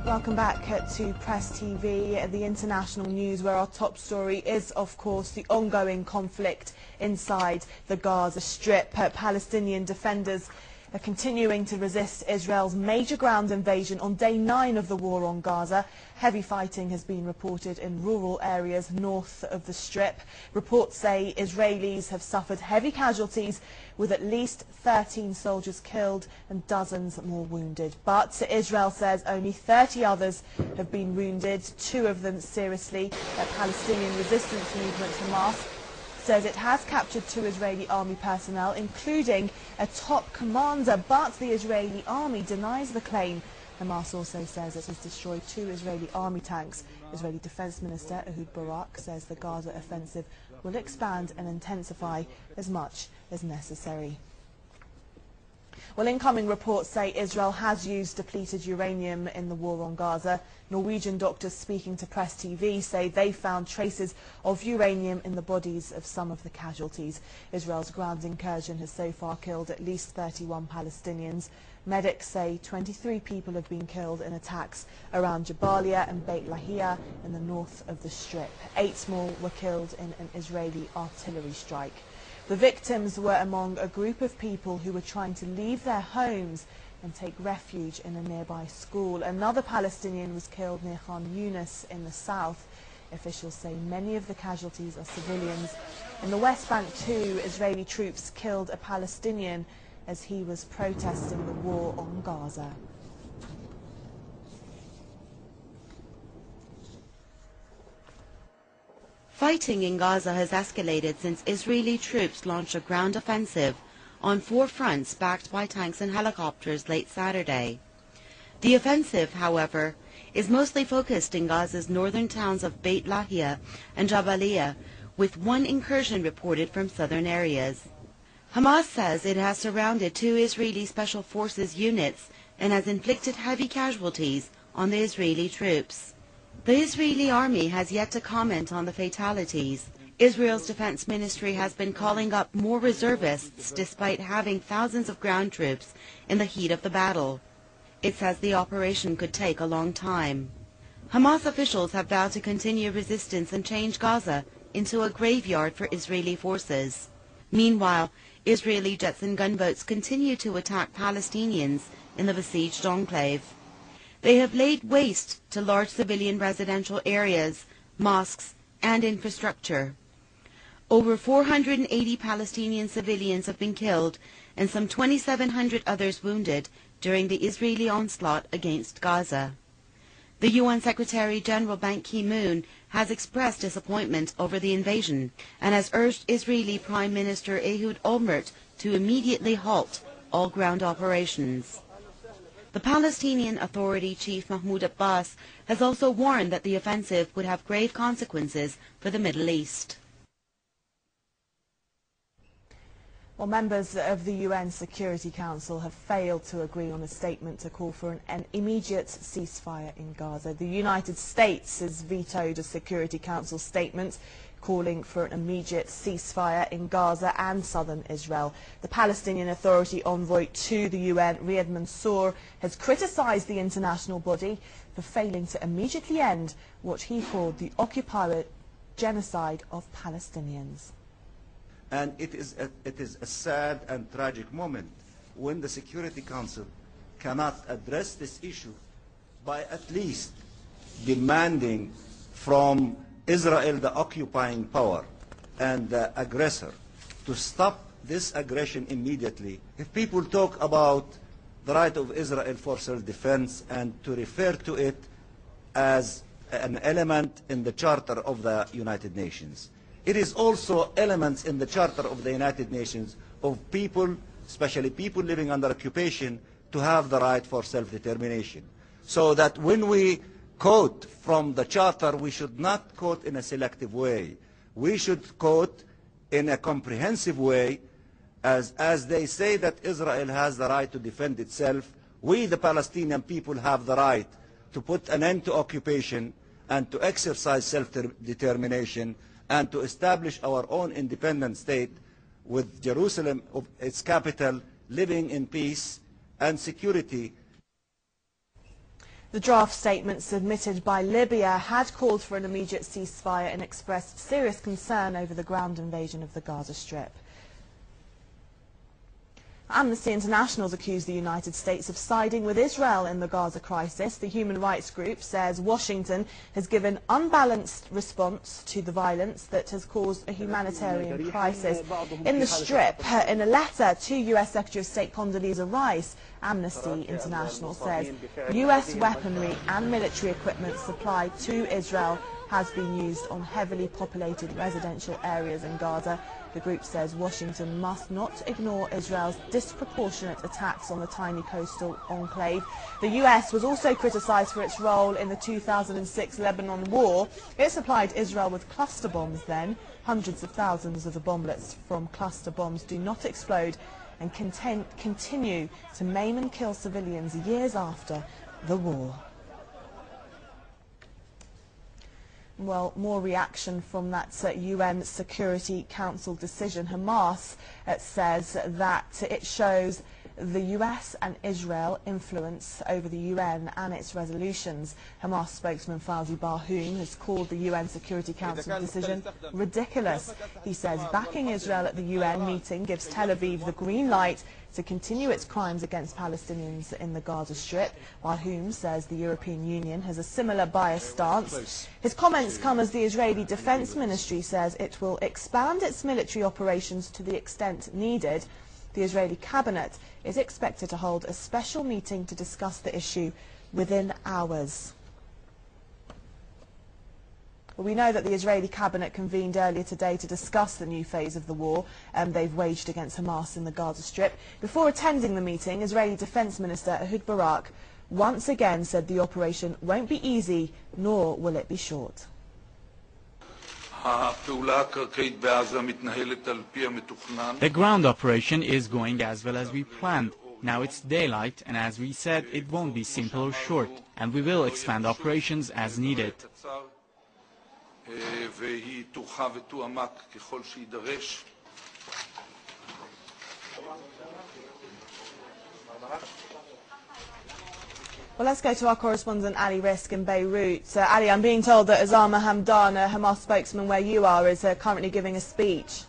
Welcome back to Press TV, the international news, where our top story is, of course, the ongoing conflict inside the Gaza Strip. Palestinian defenders are continuing to resist Israel's major ground invasion on day 9 of the war on Gaza. Heavy fighting has been reported in rural areas north of the Strip. Reports say Israelis have suffered heavy casualties, with at least 13 soldiers killed and dozens more wounded. But Israel says only 30 others have been wounded, 2 of them seriously. The Palestinian resistance movement Hamas says it has captured 2 Israeli army personnel, including a top commander, but the Israeli army denies the claim. Hamas also says it has destroyed 2 Israeli army tanks. Israeli Defense Minister Ehud Barak says the Gaza offensive will expand and intensify as much as necessary. Well, incoming reports say Israel has used depleted uranium in the war on Gaza. Norwegian doctors speaking to Press TV say they found traces of uranium in the bodies of some of the casualties. Israel's ground incursion has so far killed at least 31 Palestinians. Medics say 23 people have been killed in attacks around Jabalia and Beit Lahia in the north of the Strip. 8 more were killed in an Israeli artillery strike. The victims were among a group of people who were trying to leave their homes and take refuge in a nearby school. Another Palestinian was killed near Khan Yunis in the south. Officials say many of the casualties are civilians. In the West Bank too, Israeli troops killed a Palestinian as he was protesting the war on Gaza. Fighting in Gaza has escalated since Israeli troops launched a ground offensive on 4 fronts backed by tanks and helicopters late Saturday. The offensive, however, is mostly focused in Gaza's northern towns of Beit Lahia and Jabalia, with 1 incursion reported from southern areas. Hamas says it has surrounded 2 Israeli Special Forces units and has inflicted heavy casualties on the Israeli troops. The Israeli army has yet to comment on the fatalities. Israel's defense ministry has been calling up more reservists despite having thousands of ground troops in the heat of the battle. It says the operation could take a long time. Hamas officials have vowed to continue resistance and change Gaza into a graveyard for Israeli forces. Meanwhile, Israeli jets and gunboats continue to attack Palestinians in the besieged enclave. They have laid waste to large civilian residential areas, mosques, and infrastructure. Over 480 Palestinian civilians have been killed and some 2,700 others wounded during the Israeli onslaught against Gaza. The UN Secretary-General Ban Ki-moon has expressed disappointment over the invasion and has urged Israeli Prime Minister Ehud Olmert to immediately halt all ground operations. The Palestinian Authority chief Mahmoud Abbas has also warned that the offensive would have grave consequences for the Middle East. Well, members of the UN Security Council have failed to agree on a statement to call for an immediate ceasefire in Gaza. The United States has vetoed a Security Council statement calling for an immediate ceasefire in Gaza and southern Israel. The Palestinian Authority envoy to the UN, Riyad Mansour, has criticised the international body for failing to immediately end what he called the occupier genocide of Palestinians. And it is a sad and tragic moment when the Security Council cannot address this issue by at least demanding from Israel, the occupying power and the aggressor, to stop this aggression immediately. If people talk about the right of Israel for self-defense and to refer to it as an element in the Charter of the United Nations, it is also elements in the Charter of the United Nations of people, especially people living under occupation, to have the right for self-determination. So that when we quote from the Charter, we should not quote in a selective way. We should quote in a comprehensive way, as they say that Israel has the right to defend itself. We, the Palestinian people, have the right to put an end to occupation and to exercise self-determination and to establish our own independent state with Jerusalem, its capital, living in peace and security. The draft statement submitted by Libya had called for an immediate ceasefire and expressed serious concern over the ground invasion of the Gaza Strip. Amnesty International has accused the United States of siding with Israel in the Gaza crisis. The human rights group says Washington has given unbalanced response to the violence that has caused a humanitarian crisis in the Strip. In a letter to US Secretary of State Condoleezza Rice, Amnesty International says US weaponry and military equipment supplied to Israel has been used on heavily populated residential areas in Gaza. The group says Washington must not ignore Israel's disproportionate attacks on the tiny coastal enclave. The US was also criticized for its role in the 2006 Lebanon war. It supplied Israel with cluster bombs then. Hundreds of thousands of the bomblets from cluster bombs do not explode and continue to maim and kill civilians years after the war. Well, more reaction from that UN Security Council decision. Hamas says that it shows the US and Israel influence over the UN and its resolutions. Hamas spokesman Fawzi Barhoum has called the UN Security Council decision ridiculous. He says backing Israel at the UN meeting gives Tel Aviv the green light to continue its crimes against Palestinians in the Gaza Strip. Barhoum says the European Union has a similar biased stance. His comments come as the Israeli Defense Ministry says it will expand its military operations to the extent needed. The Israeli cabinet is expected to hold a special meeting to discuss the issue within hours. Well, we know that the Israeli cabinet convened earlier today to discuss the new phase of the war they've waged against Hamas in the Gaza Strip. Before attending the meeting, Israeli Defense Minister Ehud Barak once again said the operation won't be easy, nor will it be short. The ground operation is going as well as we planned. Now it's daylight, and as we said, it won't be simple or short, and we will expand operations as needed. Well, let's go to our correspondent Ali Risk in Beirut. Ali, I'm being told that Osama Hamdan, a Hamas spokesman where you are, is currently giving a speech.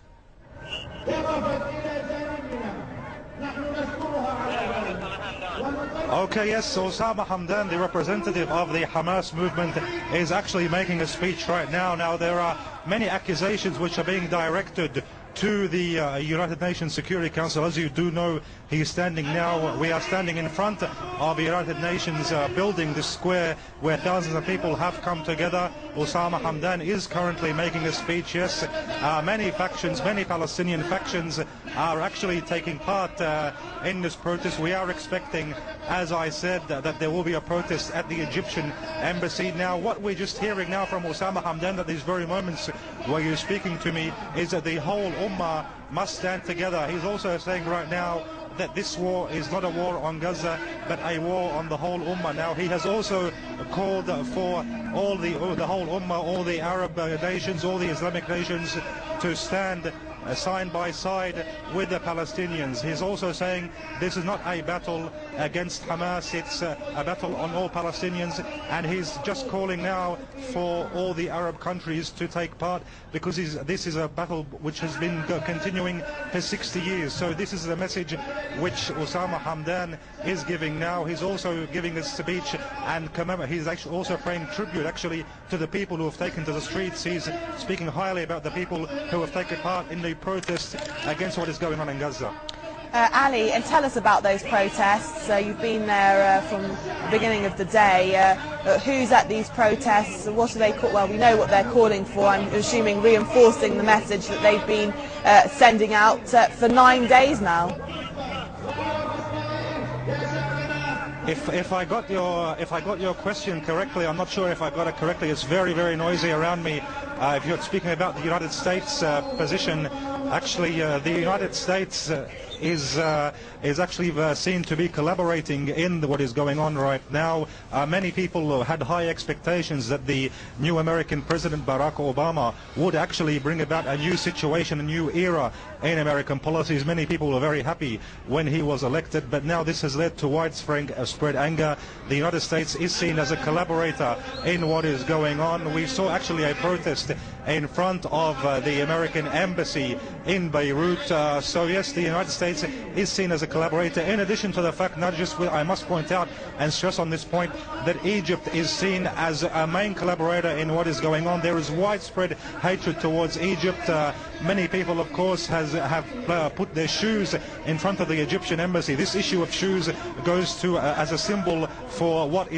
Okay, yes, Osama Hamdan, the representative of the Hamas movement, is actually making a speech right now. Now, there are many accusations which are being directed to the United Nations Security Council. As you do know, he is standing now, we are standing in front of the United Nations building, the square where thousands of people have come together. Osama Hamdan is currently making a speech, yes. Many factions, many Palestinian factions are actually taking part in this protest. We are expecting, as I said, that there will be a protest at the Egyptian embassy. Now, what we're just hearing now from Osama Hamdan at these very moments where you're speaking to me is that the whole Ummah must stand together. He's also saying right now that this war is not a war on Gaza, but a war on the whole Ummah. Now, he has also called for the whole Ummah, all the Arab nations, all the Islamic nations to stand side by side with the Palestinians. He's also saying this is not a battle against Hamas, it's a battle on all Palestinians, and he's just calling now for all the Arab countries to take part, because this is a battle which has been continuing for 60 years. So this is the message which Osama Hamdan is giving now. He's also giving a speech and he's actually also paying tribute actually to the people who have taken to the streets. He's speaking highly about the people who have taken part in the protest against what is going on in Gaza. Ali, and tell us about those protests. You've been there from the beginning of the day. Who's at these protests? What are they called? Well, we know what they're calling for. I'm assuming reinforcing the message that they've been sending out for 9 days now. If I got your question correctly, I'm not sure if I got it correctly. It's very, very noisy around me. If you're speaking about the United States position, actually the United States is actually seen to be collaborating in what is going on right now. Many people had high expectations that the new American President Barack Obama would actually bring about a new situation, a new era in American policies. Many people were very happy when he was elected, but now this has led to widespread anger. The United States is seen as a collaborator in what is going on. We saw actually a protest in front of the American embassy in Beirut. So yes, the United States is seen as a collaborator, in addition to the fact, not just, I must point out and stress on this point, that Egypt is seen as a main collaborator in what is going on. There is widespread hatred towards Egypt. Many people, of course, have put their shoes in front of the Egyptian embassy. This issue of shoes goes to as a symbol for what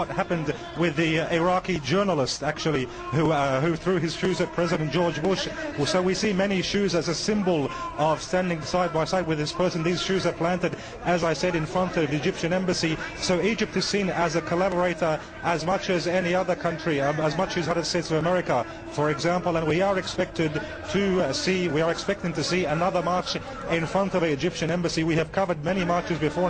happened with the Iraqi journalist, actually, who threw his shoes at President George Bush. So we see many shoes as a symbol of standing side by side with this person. These shoes are planted, as I said, in front of the Egyptian embassy. So Egypt is seen as a collaborator as much as any other country, as much as the United States of America, for example. And we are expecting to see another march in front of the Egyptian embassy. We have covered many marches before.